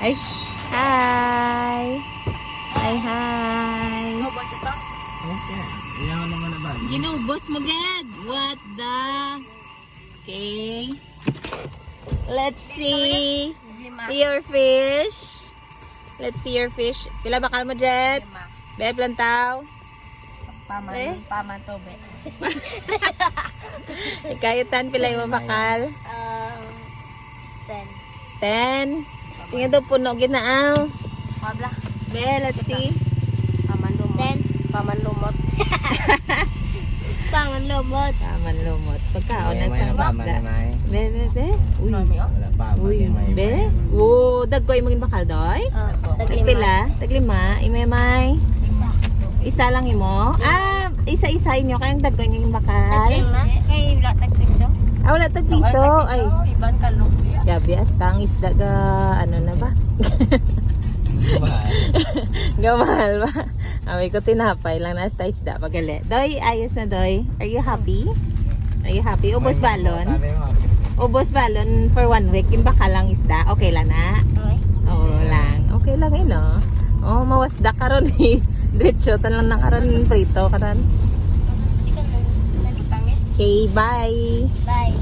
Ay, hi! Hi! Ubos ito? Okay. Iyan naman na ba? Ginubos mo, Ged! What the... Okay. Let's see your fish. Let's see your fish. Pila bakal mo, Jet? Beb, lantaw. Paman to, be. Ikayutan, pila yung bakal? 10. 10. Tingnan daw puno, ginaaw. Pabla. Be, let's see. Paman lumot. 10. Paman lumot. Paman lumot. Paman lumot. Pagkaon na sa Paman isda. na may. Be, be, be. Uy. Mami, oh. Wala pa. Uy, be. Oh, dagkoy mo bakal doy. Tagpila, taglima, imemay. Isa lang imo. Ah, isa-isa inyo kayang dagkoy niyo yung bakal. Kaya wala tagpiso. Ah, wala tag piso. Ay, Iban ka log. gabi hasta ang isda ga ano na ba? Gamahal ba? Amoy ko tinapay lang na hasta isda pagali. Doy, ayos na doy. Are you happy? Are you happy? Ubos balon. Ubos balon for 1 week. Yung baka lang isda. Okay lang na? Okay. Oo lang. Okay lang yun, no? Oh, mawasda karon eh. Diretso, talang na karon prito karon. Tapos di ka na nalipangit. Okay, bye! Bye.